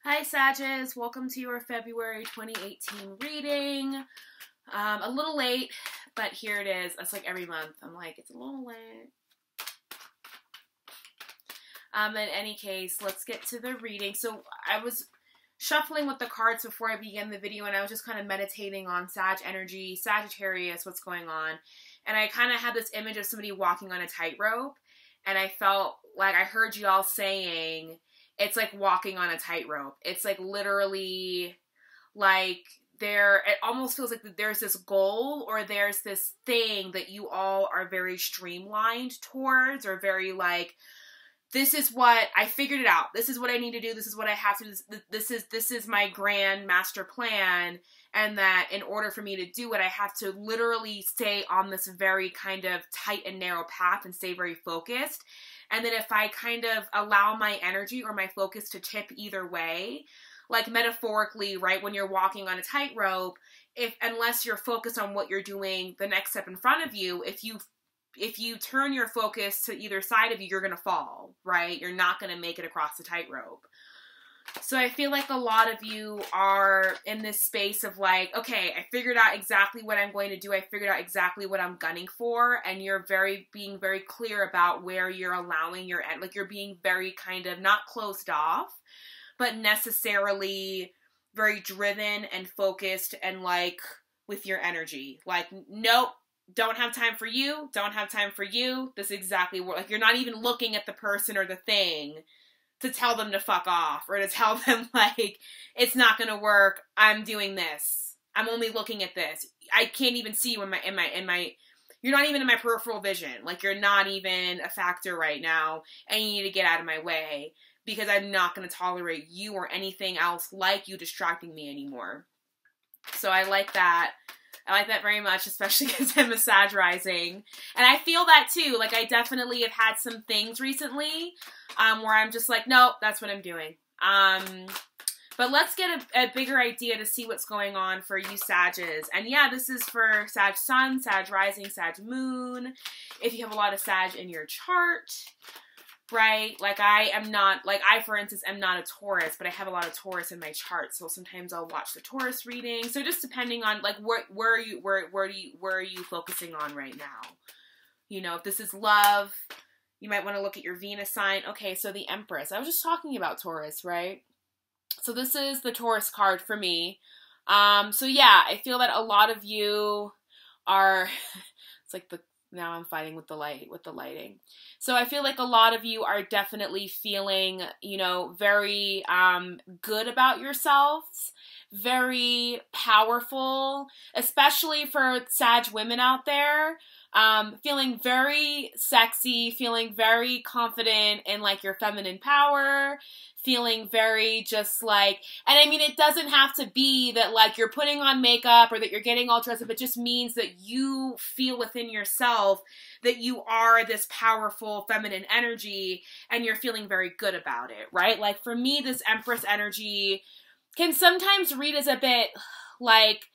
Hi Sages, welcome to your February 2018 reading. A little late, but here it is. It's like every month. I'm like, it's a little late. In any case, let's get to the reading. So I was shuffling with the cards before I began the video, and I was just kind of meditating on Sag energy, Sagittarius, what's going on. And I kind of had this image of somebody walking on a tightrope, and I felt like I heard y'all saying, it's like walking on a tightrope. It's like literally like it almost feels like there's this goal or there's this thing that you all are very streamlined towards, or very like, this is what I figured it out. This is what I need to do. This is what I have to do. This is my grand master plan. And that in order for me to do it, I have to literally stay on this very kind of tight and narrow path and stay very focused. And then if I kind of allow my energy or my focus to tip either way, like metaphorically, right, when you're walking on a tightrope, unless you're focused on what you're doing, the next step in front of you, if you turn your focus to either side of you, you're going to fall, right? You're not going to make it across the tightrope. So I feel like a lot of you are in this space of like, okay, I figured out exactly what I'm going to do. I figured out exactly what I'm gunning for. And you're being very clear about where you're allowing like you're being very kind of not closed off, but necessarily very driven and focused and like with your energy. Like, nope, don't have time for you. Don't have time for you. This is exactly what, like, you're not even looking at the person or the thing to tell them to fuck off, or to tell them, like, it's not gonna work, I'm doing this. I'm only looking at this. I can't even see you in my, you're not even in my peripheral vision. Like, you're not even a factor right now, and you need to get out of my way, because I'm not gonna tolerate you or anything else like you distracting me anymore. So I like that. I like that very much, especially because I'm a Sag rising. And I feel that too. Like, I definitely have had some things recently where I'm just like, nope, that's what I'm doing. But let's get a bigger idea to see what's going on for you Sages. And yeah, this is for Sag Sun, Sag Rising, Sag Moon. If you have a lot of Sag in your chart, right? Like I, for instance, am not a Taurus, but I have a lot of Taurus in my chart. So sometimes I'll watch the Taurus reading. So just depending on like, where are you focusing on right now? You know, if this is love, you might want to look at your Venus sign. Okay. So the Empress, I was just talking about Taurus, right? So this is the Taurus card for me. So yeah, I feel that a lot of you are, it's like now I'm fighting with the lighting. So I feel like a lot of you are definitely feeling, you know, very good about yourselves, very powerful, especially for Sag women out there, feeling very sexy, feeling very confident in like your feminine power, feeling very just like, and I mean, it doesn't have to be that like you're putting on makeup or that you're getting all dressed up. It just means that you feel within yourself that you are this powerful feminine energy and you're feeling very good about it, right? Like for me, this Empress energy can sometimes read as a bit like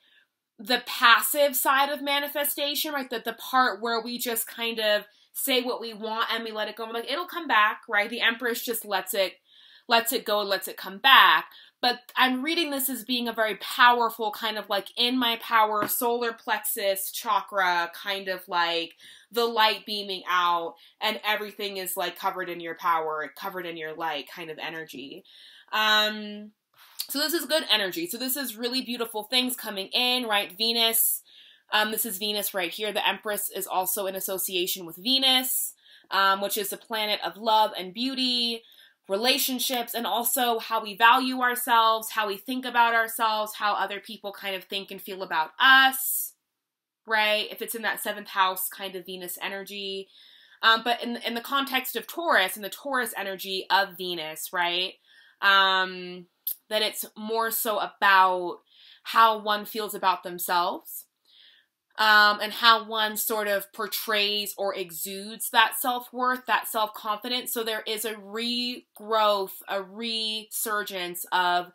the passive side of manifestation, right? The part where we just kind of say what we want and we let it go. We're like, it'll come back, right? The Empress just lets it go and lets it come back. But I'm reading this as being a very powerful kind of like in my power, solar plexus chakra, kind of like the light beaming out and everything is like covered in your power, covered in your light kind of energy. So this is good energy. So this is really beautiful things coming in, right? Venus, this is Venus right here. The Empress is also in association with Venus, which is the planet of love and beauty, relationships, and also how we value ourselves, how we think about ourselves, how other people kind of think and feel about us, right? If it's in that 7th house kind of Venus energy. But in the context of Taurus, in the Taurus energy of Venus, right? That it's more so about how one feels about themselves, and how one sort of portrays or exudes that self-worth, that self-confidence. So there is a regrowth, a resurgence of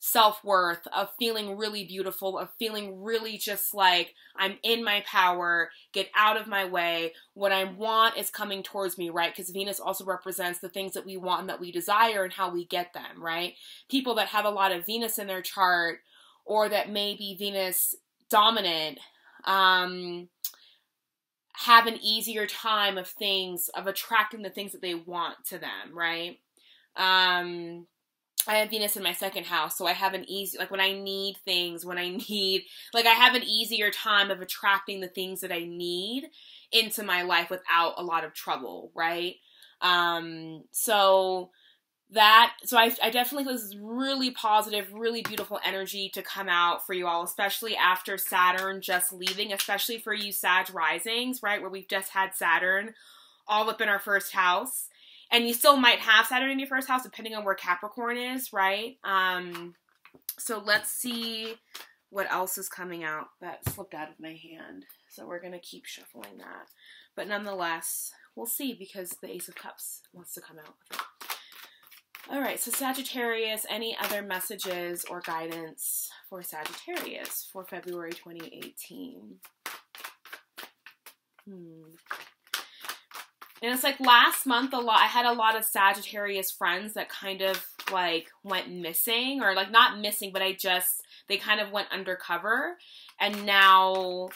self-worth, of feeling really beautiful, of feeling really just like I'm in my power, get out of my way, what I want is coming towards me, right? Because Venus also represents the things that we want and that we desire and how we get them, right? People that have a lot of Venus in their chart, or that may be Venus dominant, have an easier time of attracting the things that they want to them, right? I have Venus in my second house, so I have an easy, like when I need things, I have an easier time of attracting the things that I need into my life without a lot of trouble, right? So I definitely feel this is really positive, really beautiful energy to come out for you all, especially after Saturn just leaving, especially for you Sag risings, right? Where we've just had Saturn all up in our first house. And you still might have Saturn in your first house, depending on where Capricorn is, right? So let's see what else is coming out. That slipped out of my hand. So we're going to keep shuffling that. But nonetheless, we'll see, because the Ace of Cups wants to come out with it. All right, so Sagittarius, any other messages or guidance for Sagittarius for February 2018? And it's like last month, I had a lot of Sagittarius friends that kind of like went missing, or like not missing, but they kind of went undercover. And now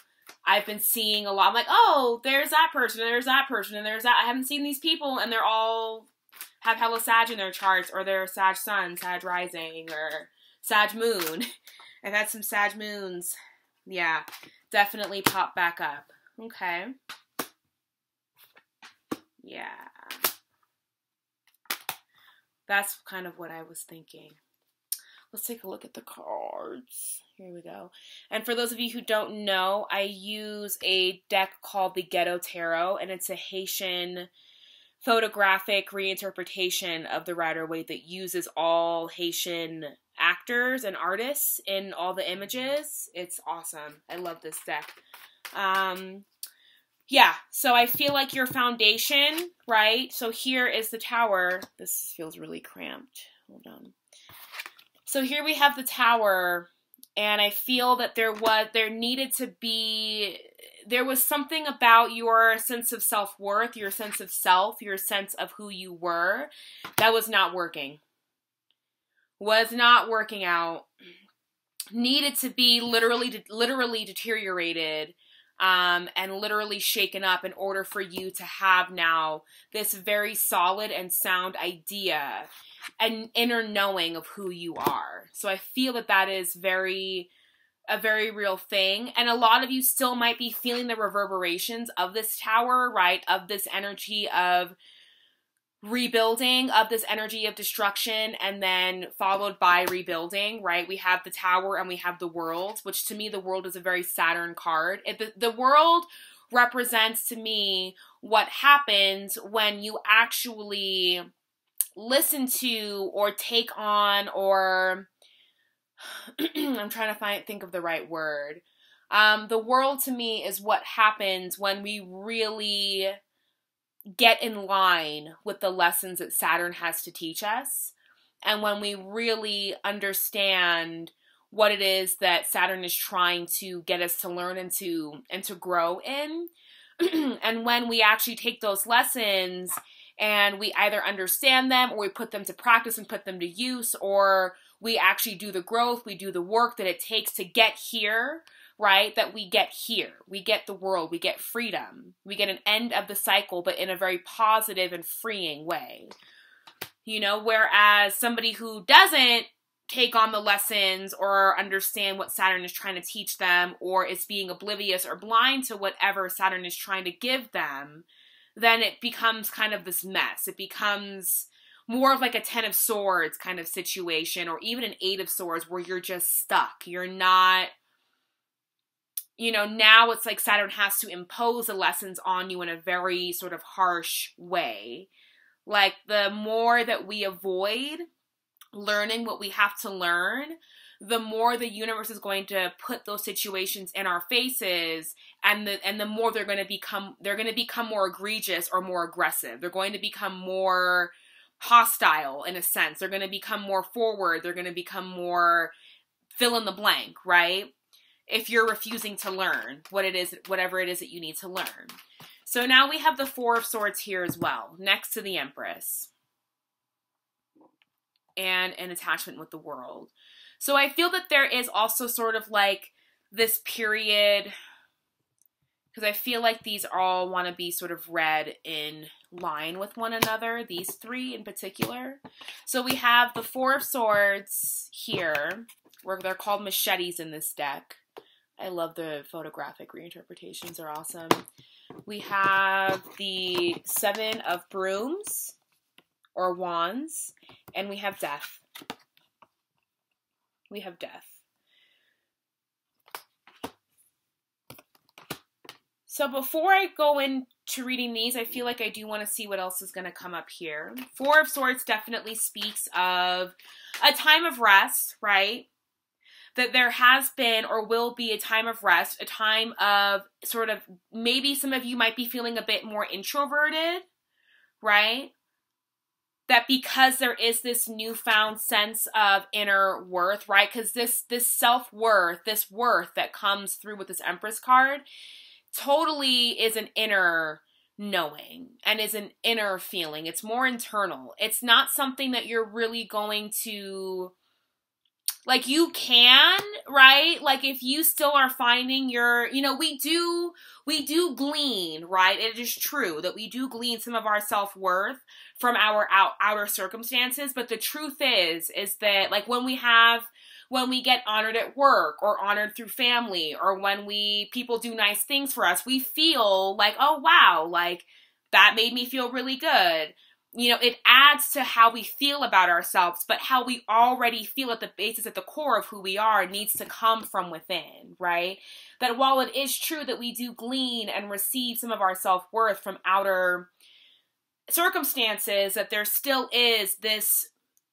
I've been seeing a lot. I'm like, oh, there's that person, and there's that person, and there's that. I haven't seen these people, and they're all have hella Sag in their charts, or they're Sag Sun, Sag Rising, or Sag Moon. I've had some Sag Moons. Yeah, definitely pop back up. Okay. Yeah. That's kind of what I was thinking. Let's take a look at the cards. Here we go. And for those of you who don't know, I use a deck called the Ghetto Tarot, and it's a Haitian photographic reinterpretation of the Rider-Waite that uses all Haitian actors and artists in all the images. It's awesome. I love this deck. Yeah, so I feel like your foundation, right? So here is the Tower. This feels really cramped. Hold on. So here we have the Tower, and I feel that there was something about your sense of self-worth, your sense of self, your sense of who you were, that was not working. Was not working out. Needed to be literally deteriorated. And literally shaken up in order for you to have now this very solid and sound idea and inner knowing of who you are. So I feel that that is a very real thing. And a lot of you still might be feeling the reverberations of this Tower, right? Of this energy of rebuilding, of this energy of destruction, and then followed by rebuilding, right? We have the Tower and we have the World, which to me, the World is a very Saturn card. The World represents to me what happens when you actually listen to or take on, or I'm trying to think of the right word. The World to me is what happens when we really get in line with the lessons that Saturn has to teach us, and when we really understand what it is that Saturn is trying to get us to learn and to grow in. And when we actually take those lessons and we either understand them, or we put them to practice and put them to use, or we actually do the growth, we do the work that it takes to get here, right? That we get here. We get the World. We get freedom. We get an end of the cycle, but in a very positive and freeing way. You know, whereas somebody who doesn't take on the lessons or understand what Saturn is trying to teach them, or is being oblivious or blind to whatever Saturn is trying to give them, then it becomes kind of this mess. It becomes more of like a 10 of Swords kind of situation, or even an 8 of Swords, where you're just stuck. You're not, you know, now it's like Saturn has to impose the lessons on you in a very sort of harsh way. Like, the more that we avoid learning what we have to learn, the more the universe is going to put those situations in our faces, and the more they're going to become more egregious or more aggressive. They're going to become more hostile in a sense. They're going to become more forward. They're going to become more fill in the blank, right? If you're refusing to learn whatever it is that you need to learn. So now we have the Four of Swords here as well, next to the Empress. And an attachment with the world. So I feel that there is also sort of like this period, because I feel like these all want to be sort of read in line with one another, these three in particular. So we have the Four of Swords here, where they're called machetes in this deck. I love the photographic reinterpretations, they're awesome. We have the Seven of Brooms, or Wands, and we have Death. We have Death. So before I go into reading these, I feel like I do want to see what else is going to come up here. Four of Swords definitely speaks of a time of rest, right? That there has been or will be a time of rest, a time of sort of, maybe some of you might be feeling a bit more introverted, right? That because there is this newfound sense of inner worth, right? Because this self-worth, this worth that comes through with this Empress card totally is an inner knowing and is an inner feeling. It's more internal. It's not something that you're really going to, like, you can, right? Like, if you still are finding your, you know, we do glean, right? It is true that we do glean some of our self-worth from our outer circumstances, but the truth is that, like, when we get honored at work or honored through family, or when people do nice things for us, we feel like, oh wow, like that made me feel really good. You know, it adds to how we feel about ourselves, but how we already feel at the basis, at the core of who we are, needs to come from within, right? That while it is true that we do glean and receive some of our self-worth from outer circumstances, that there still is this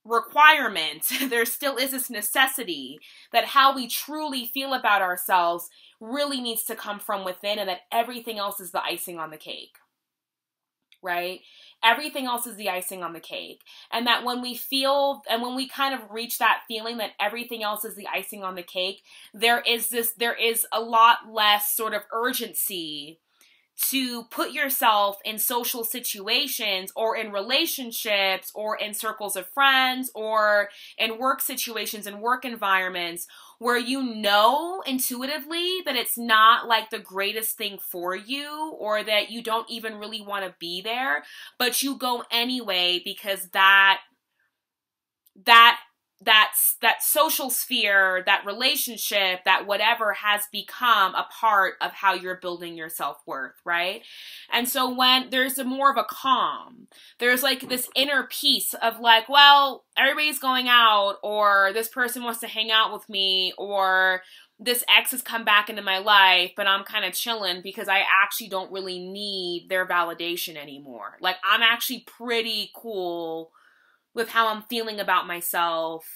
requirement, there still is this necessity that how we truly feel about ourselves really needs to come from within, and that everything else is the icing on the cake, right? Everything else is the icing on the cake. And that when we feel, and when we kind of reach that feeling that everything else is the icing on the cake, there is a lot less sort of urgency to put yourself in social situations or in relationships or in circles of friends or in work situations and work environments where you know intuitively that it's not like the greatest thing for you, or that you don't even really want to be there, but you go anyway because that social sphere, that relationship, that whatever has become a part of how you're building your self-worth, right? And so when there's more of a calm, there's like this inner peace of like, well, everybody's going out, or this person wants to hang out with me, or this ex has come back into my life, but I'm kind of chilling because I actually don't really need their validation anymore. Like, I'm actually pretty cool with how I'm feeling about myself.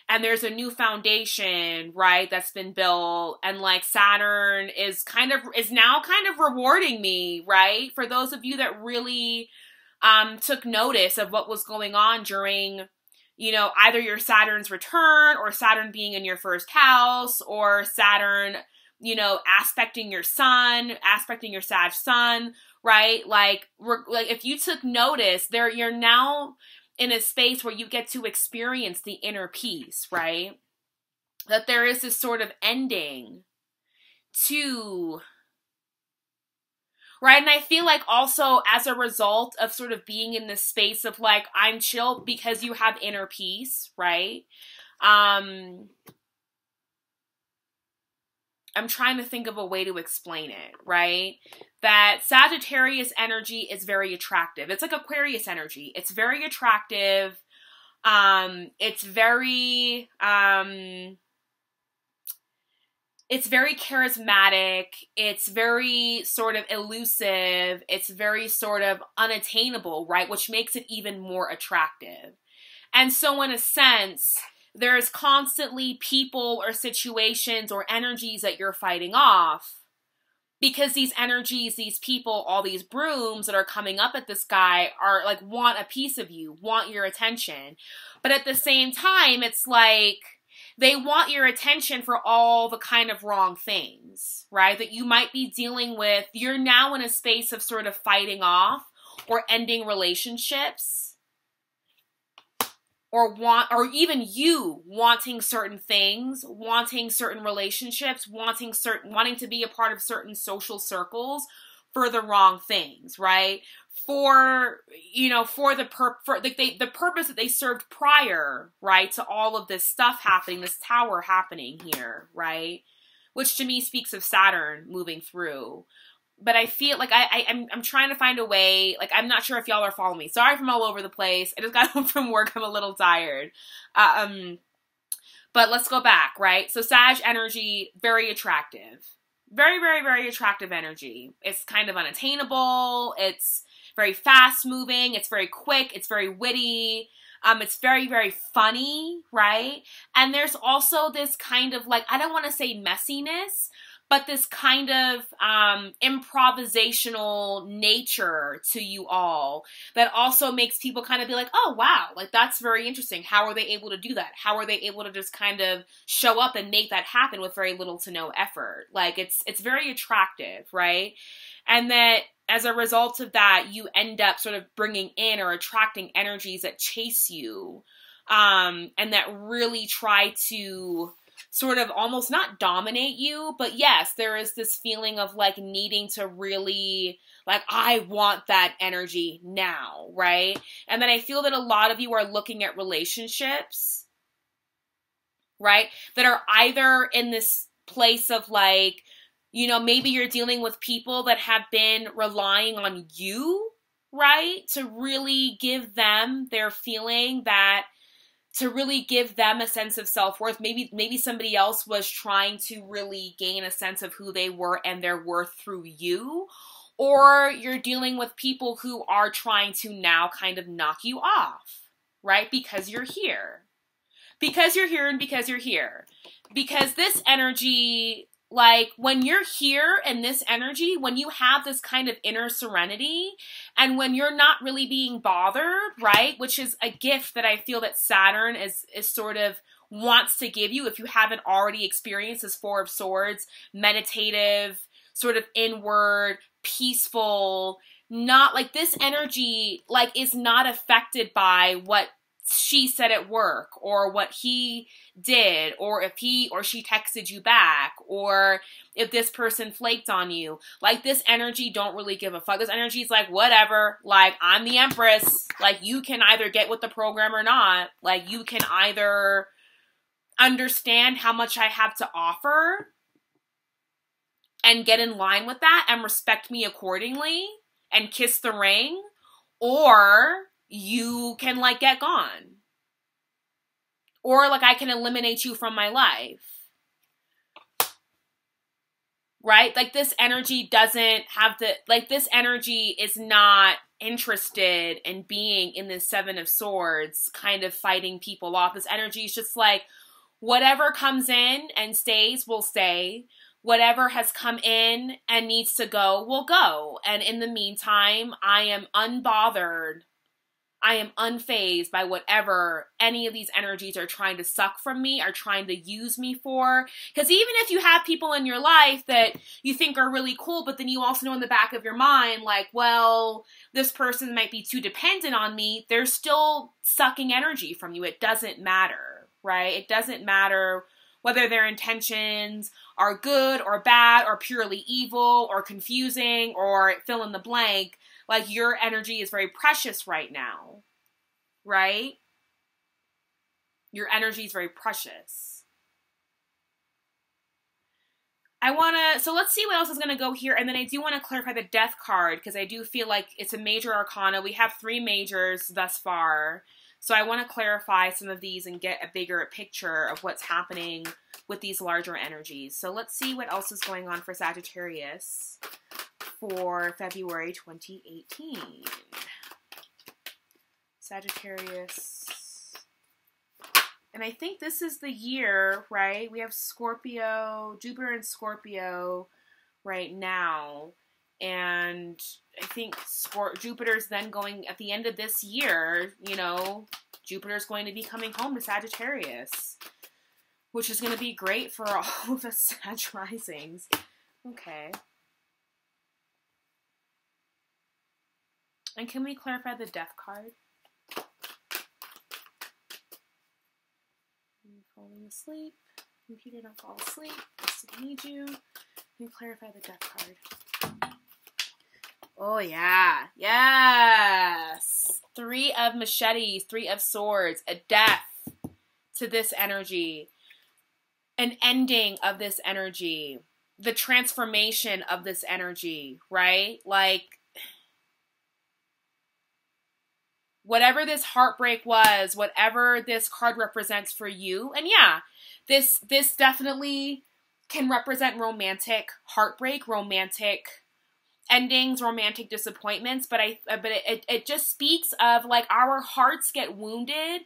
And there's a new foundation, right, that's been built. And like Saturn is now kind of rewarding me, right? For those of you that really took notice of what was going on during, you know, either your Saturn's return, or Saturn being in your first house, or Saturn, you know, aspecting your sun, aspecting your Sag sun, right? Like if you took notice, you're now in a space where you get to experience the inner peace, right? That there is this sort of ending to, right? And I feel like also as a result of sort of being in this space of like, I'm chill because you have inner peace, right? I'm trying to think of a way to explain it, right? That Sagittarius energy is very attractive. It's like Aquarius energy. It's very attractive. It's very charismatic. It's very sort of elusive. It's very sort of unattainable, right? Which makes it even more attractive. And so in a sense, there's constantly people or situations or energies that you're fighting off Because these energies, these people, all these brooms that are coming up at this guy are like, want a piece of you, want your attention. But at the same time, it's like they want your attention for all the kind of wrong things, right? That you might be dealing with. You're now in a space of sort of fighting off or ending relationships. Or even you wanting certain things, wanting certain relationships, wanting to be a part of certain social circles for the wrong things, right? For the purpose that they served prior, right, to all of this stuff happening, this tower happening here, right? Which to me speaks of Saturn moving through. But I feel like I'm trying to find a way. Like, I'm not sure if y'all are following me. Sorry if I'm all over the place. I just got home from work. I'm a little tired. But let's go back, right? So Sag energy, very attractive. Very, very, very attractive energy. It's kind of unattainable. It's very fast moving. It's very quick. It's very witty. It's very, very funny, right? And there's also this kind of like, I don't want to say messiness, but this kind of improvisational nature to you all that also makes people kind of be like, oh, wow, like that's very interesting. How are they able to do that? How are they able to just kind of show up and make that happen with very little to no effort? Like it's very attractive, right? And that as a result of that, you end up sort of bringing in or attracting energies that chase you and that really try to sort of almost not dominate you, but yes, there is this feeling of like needing to really, like, I want that energy now, right? And then I feel that a lot of you are looking at relationships, right? That are either in this place of like, you know, maybe you're dealing with people that have been relying on you, right? To really give them their feeling that, to really give them a sense of self-worth. Maybe somebody else was trying to really gain a sense of who they were and their worth through you. Or you're dealing with people who are trying to now kind of knock you off, right? Because you're here. Because you're here and because you're here. Because this energy, like when you're here in this energy, when you have this kind of inner serenity and when you're not really being bothered, right? Which is a gift that I feel that Saturn is sort of wants to give you if you haven't already experienced this Four of Swords, meditative, sort of inward, peaceful, not like this energy like is not affected by what she said at work or what he did or if he or she texted you back or if this person flaked on you. Like this energy don't really give a fuck. This energy is like, whatever, like I'm the Empress. Like you can either get with the program or not. Like you can either understand how much I have to offer and get in line with that and respect me accordingly and kiss the ring, or you can like get gone. Or like I can eliminate you from my life. Right? Like this energy doesn't have the, like this energy is not interested in being in this Seven of Swords kind of fighting people off. This energy is just like whatever comes in and stays will stay. Whatever has come in and needs to go will go. And in the meantime, I am unbothered. I am unfazed by whatever any of these energies are trying to suck from me, are trying to use me for. Because even if you have people in your life that you think are really cool, but then you also know in the back of your mind, like, well, this person might be too dependent on me, they're still sucking energy from you. It doesn't matter, right? It doesn't matter whether their intentions are good or bad or purely evil or confusing or fill in the blank. Like, your energy is very precious right now, right? Your energy is very precious. So let's see what else is going to go here. And then I do want to clarify the Death card, because I do feel like it's a major arcana. We have 3 majors thus far. So I want to clarify some of these and get a bigger picture of what's happening with these larger energies. So let's see what else is going on for Sagittarius for February 2018. Sagittarius. And I think this is the year, right? We have Scorpio, Jupiter and Scorpio right now. And I think Jupiter's then going, at the end of this year, you know, Jupiter's going to be coming home to Sagittarius, which is going to be great for all of the Sag risings. Okay. And can we clarify the death card? Falling asleep. Computer, don't fall asleep. I still need you. Can you clarify the death card? Oh, yeah. Yes. 3 of machetes, 3 of swords, a death to this energy, an ending of this energy, the transformation of this energy, right? Like, whatever this heartbreak was, whatever this card represents for you, and yeah, this definitely can represent romantic heartbreak, romantic endings, romantic disappointments, but it just speaks of, like, our hearts get wounded,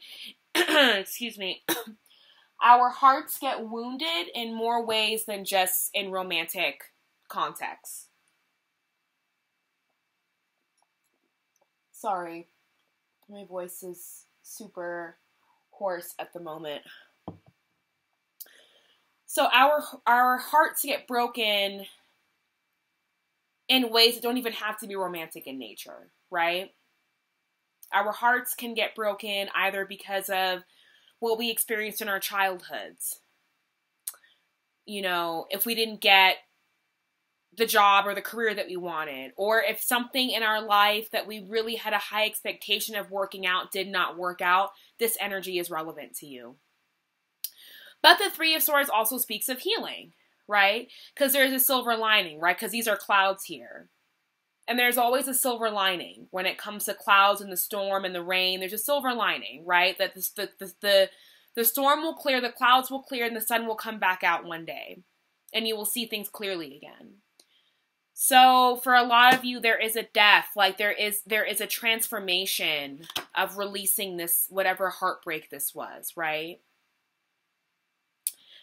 excuse me, our hearts get wounded in more ways than just in romantic context. Sorry. My voice is super hoarse at the moment. So our hearts get broken in ways that don't even have to be romantic in nature, right? Our hearts can get broken either because of what we experienced in our childhoods. You know, if we didn't get the job or the career that we wanted, or if something in our life that we really had a high expectation of working out did not work out, this energy is relevant to you. But the 3 of Swords also speaks of healing, right? Because there's a silver lining, right? Because these are clouds here. And there's always a silver lining when it comes to clouds and the storm and the rain. There's a silver lining, right? That the storm will clear, the clouds will clear, and the sun will come back out one day. And you will see things clearly again. So for a lot of you, there is a death, like there is a transformation of releasing this, whatever heartbreak this was, right?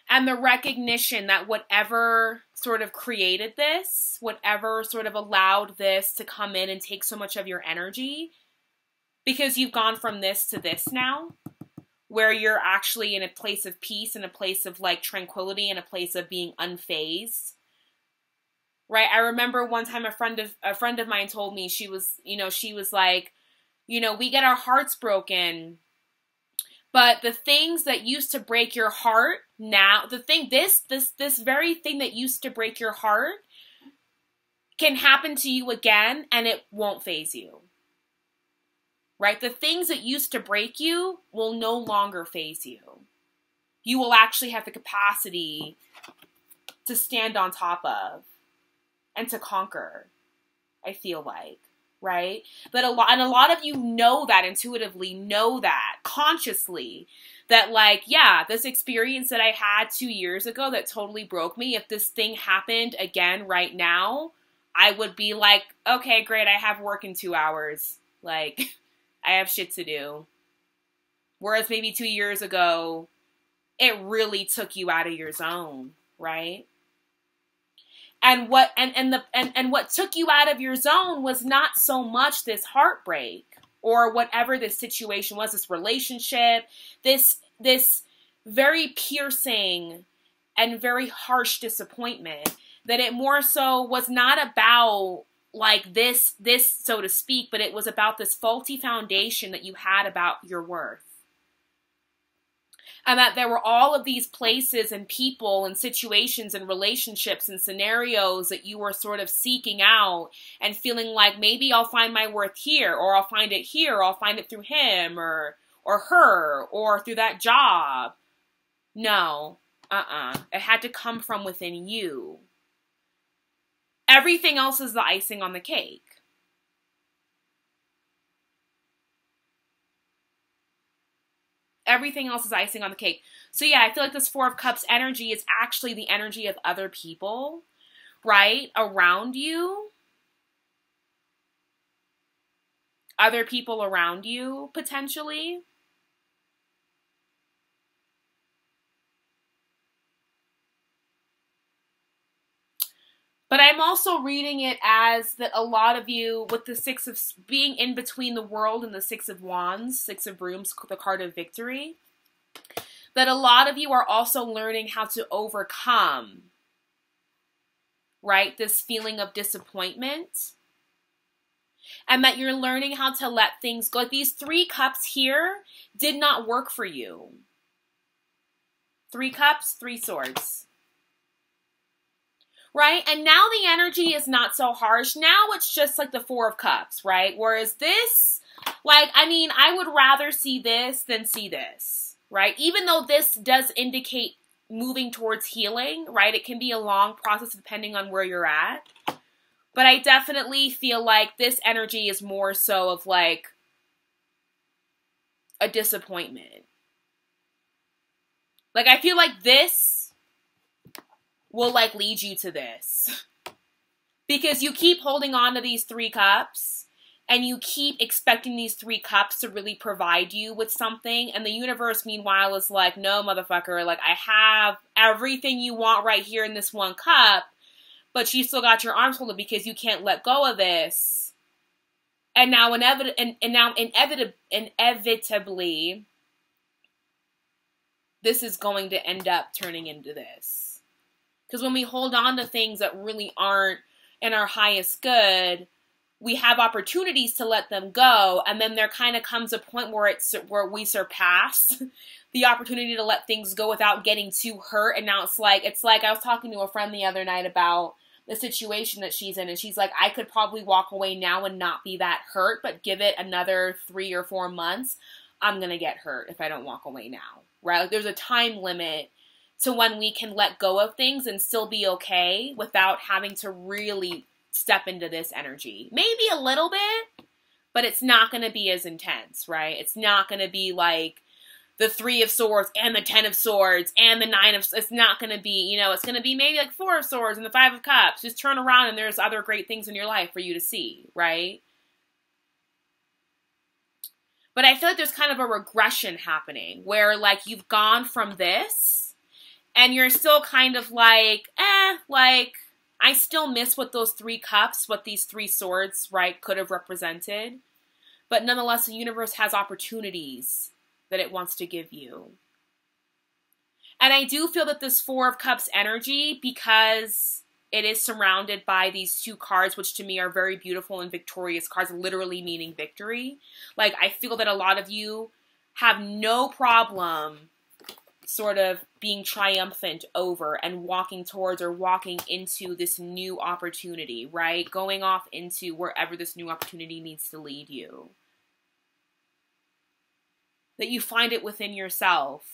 And the recognition that whatever sort of created this, whatever sort of allowed this to come in and take so much of your energy, because you've gone from this to this now, where you're actually in a place of peace, in a place of, like, tranquility, in a place of being unfazed. Right? I remember one time a friend of mine told me, she was like, you know, we get our hearts broken, but the things that used to break your heart now, this very thing that used to break your heart can happen to you again and it won't faze you. Right? The things that used to break you will no longer faze you. You will actually have the capacity to stand on top of and to conquer, I feel like, right? But a lot of you know that intuitively, know that consciously, that, like, yeah, this experience that I had 2 years ago that totally broke me, if this thing happened again right now, I would be like, okay, great, I have work in 2 hours. Like, I have shit to do. Whereas maybe 2 years ago, it really took you out of your zone, right? And what took you out of your zone was not so much this heartbreak or whatever this situation was, this relationship, this very piercing and very harsh disappointment, that it more so was not about, like, this, so to speak, but it was about this faulty foundation that you had about your worth. And that there were all of these places and people and situations and relationships and scenarios that you were sort of seeking out and feeling like, maybe I'll find my worth here, or I'll find it here, or I'll find it through him or her, or through that job. No, it had to come from within you. Everything else is the icing on the cake. Everything else is icing on the cake. So yeah, I feel like this 4 of Cups energy is actually the energy of other people, right? Around you. Other people around you, potentially. But I'm also reading it as that a lot of you, with the Six of, being in between the world and the Six of Wands, Six of Brooms, the card of victory, that a lot of you are also learning how to overcome, right, this feeling of disappointment. And that you're learning how to let things go. Like these 3 cups here did not work for you. 3 cups, 3 swords. Right? And now the energy is not so harsh. Now it's just like the 4 of cups, right? Whereas this, like, I mean, I would rather see this than see this, right? Even though this does indicate moving towards healing, right? It can be a long process depending on where you're at. But I definitely feel like this energy is more so of like a disappointment. Like, I feel like this will like lead you to this. Because you keep holding on to these 3 cups and you keep expecting these 3 cups to really provide you with something. And the universe, meanwhile, is like, no, motherfucker, like I have everything you want right here in this 1 cup, but you still got your arms folded because you can't let go of this. And now inevitably, this is going to end up turning into this. Because when we hold on to things that really aren't in our highest good, we have opportunities to let them go, and then there kind of comes a point where we surpass the opportunity to let things go without getting too hurt. And now it's like I was talking to a friend the other night about the situation that she's in, and she's like, I could probably walk away now and not be that hurt, but give it another 3 or 4 months, I'm gonna get hurt if I don't walk away now, right? Like there's a time limit to when we can let go of things and still be okay without having to really step into this energy. Maybe a little bit, but it's not going to be as intense, right? It's not going to be like the 3 of Swords and the 10 of Swords and the 9 of... It's not going to be, you know, it's going to be maybe like 4 of Swords and the 5 of Cups. Just turn around and there's other great things in your life for you to see, right? But I feel like there's kind of a regression happening where like you've gone from this and you're still kind of like, like, I still miss what those 3 cups, what these 3 swords, right, could have represented. But nonetheless, the universe has opportunities that it wants to give you. And I do feel that this 4 of Cups energy, because it is surrounded by these 2 cards, which to me are very beautiful and victorious cards, literally meaning victory. Like, I feel that a lot of you have no problem sort of being triumphant over and walking towards or walking into this new opportunity, right? Going off into wherever this new opportunity needs to lead you. That you find it within yourself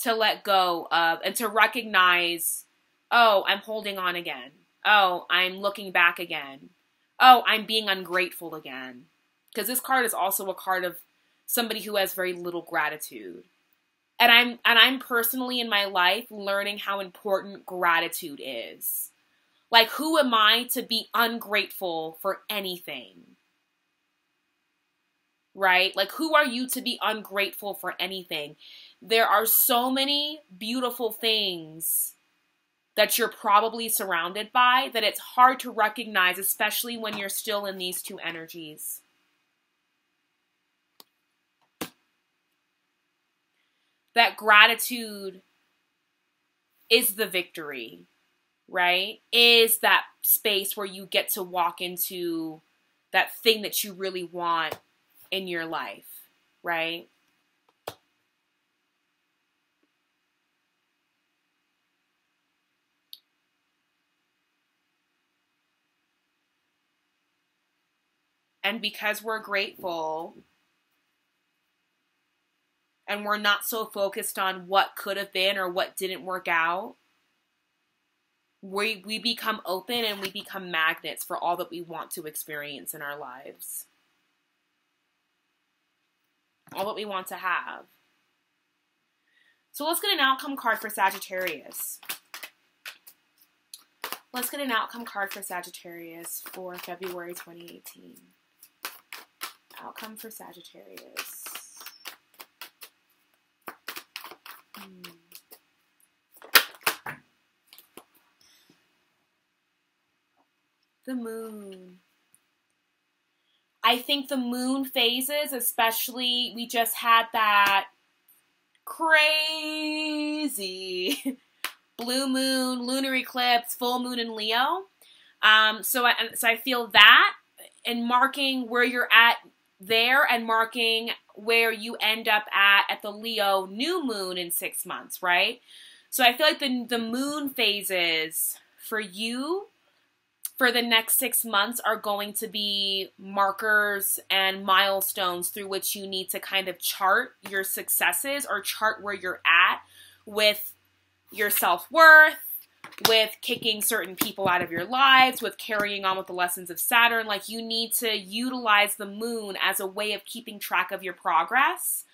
to let go of and to recognize, oh, I'm holding on again. Oh, I'm looking back again. Oh, I'm being ungrateful again. Because this card is also a card of somebody who has very little gratitude. And I'm personally in my life learning how important gratitude is. Like, who am I to be ungrateful for anything? Right? Like, who are you to be ungrateful for anything? There are so many beautiful things that you're probably surrounded by that it's hard to recognize, especially when you're still in these 2 energies. That gratitude is the victory, right? Is that space where you get to walk into that thing that you really want in your life, right? And because we're grateful and we're not so focused on what could have been or what didn't work out, we become open and we become magnets for all that we want to experience in our lives. All that we want to have. So let's get an outcome card for Sagittarius. Let's get an outcome card for Sagittarius for February 2018. Outcome for Sagittarius. The moon. I think the moon phases, especially, we just had that crazy blue moon, lunar eclipse, full moon in Leo. So I feel that, and marking where you're at there and marking where you end up at the Leo new moon in 6 months, right? So I feel like the moon phases for you for the next 6 months are going to be markers and milestones through which you need to kind of chart your successes or chart where you're at with your self-worth, with kicking certain people out of your lives, with carrying on with the lessons of Saturn. Like, you need to utilize the moon as a way of keeping track of your progress.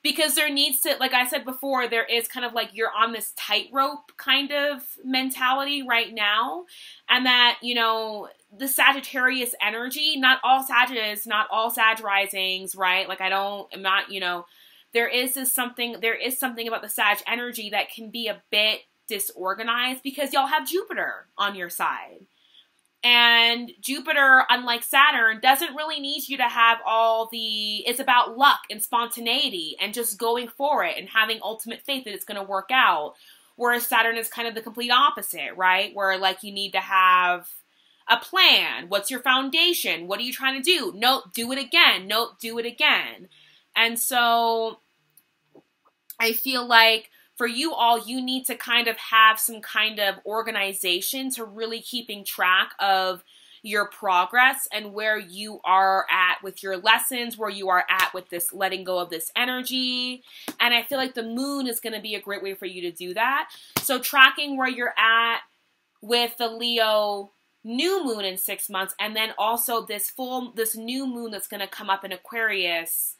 Because there needs to, like I said before, there is kind of like you're on this tightrope kind of mentality right now. And that, you know, the Sagittarius energy, not all Sagittarius, not all Sag risings, right? Like, I'm not, you know, there is something about the Sag energy that can be a bit disorganized because y'all have Jupiter on your side. And Jupiter, unlike Saturn, doesn't really need you to have it's about luck and spontaneity and just going for it and having ultimate faith that it's going to work out. Whereas Saturn is kind of the complete opposite, right? Where, like, you need to have a plan. What's your foundation? What are you trying to do? Nope, do it again. Nope, do it again. And so I feel like for you all, you need to kind of have some kind of organization to really keeping track of your progress and where you are at with your lessons, where you are at with this letting go of this energy. And I feel like the moon is going to be a great way for you to do that. So tracking where you're at with the Leo new moon in 6 months, and then also this new moon that's going to come up in Aquarius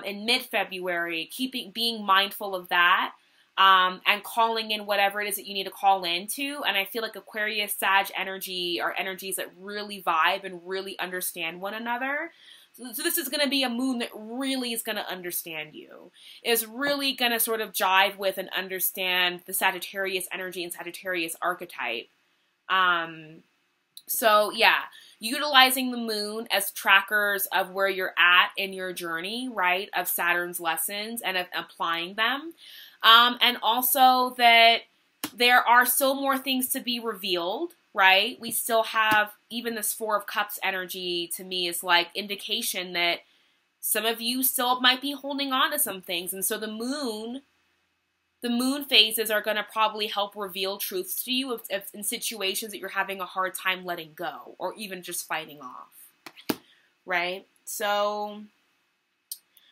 in mid-February, being mindful of that. And calling in whatever it is that you need to call into. And I feel like Aquarius, Sag energy are energies that really vibe and really understand one another. So this is going to be a moon that really is going to understand you. Is really going to sort of jive with and understand the Sagittarius energy and Sagittarius archetype. So yeah, utilizing the moon as trackers of where you're at in your journey, right? Of Saturn's lessons and of applying them. And also that there are still more things to be revealed, right? We still have, even this Four of Cups energy to me is like indication that some of you still might be holding on to some things. And so the moon phases are going to probably help reveal truths to you if in situations that you're having a hard time letting go or even just fighting off, right? So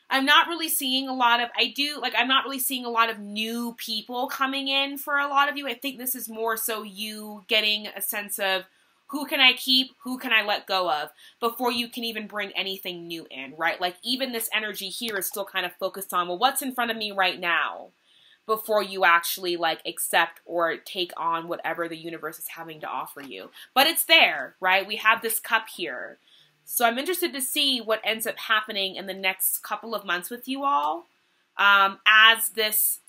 I'm not really seeing a lot of new people coming in for a lot of you. I think this is more so you getting a sense of who can I keep, who can I let go of before you can even bring anything new in, right? Like, even this energy here is still kind of focused on, well, what's in front of me right now before you actually, like, accept or take on whatever the universe is having to offer you. But it's there, right? We have this cup here. So I'm interested to see what ends up happening in the next couple of months with you all, as this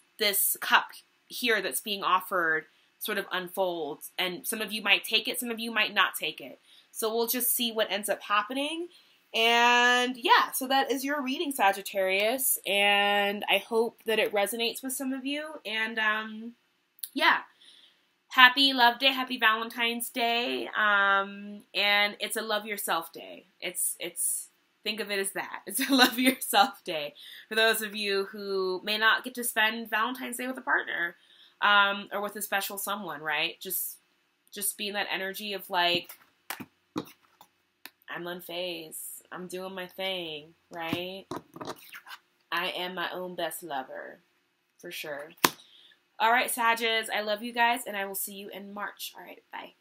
cup here that's being offered sort of unfolds. And some of you might take it, some of you might not take it. So we'll just see what ends up happening. And yeah, so that is your reading, Sagittarius. And I hope that it resonates with some of you. And yeah. Happy Love Day, happy Valentine's Day, and it's a Love Yourself Day. It's think of it as that. It's a Love Yourself Day for those of you who may not get to spend Valentine's Day with a partner, or with a special someone, right? Just be in that energy of like, I'm unfazed, I'm doing my thing, right? I am my own best lover, for sure. All right, Sages, I love you guys, and I will see you in March. All right, bye.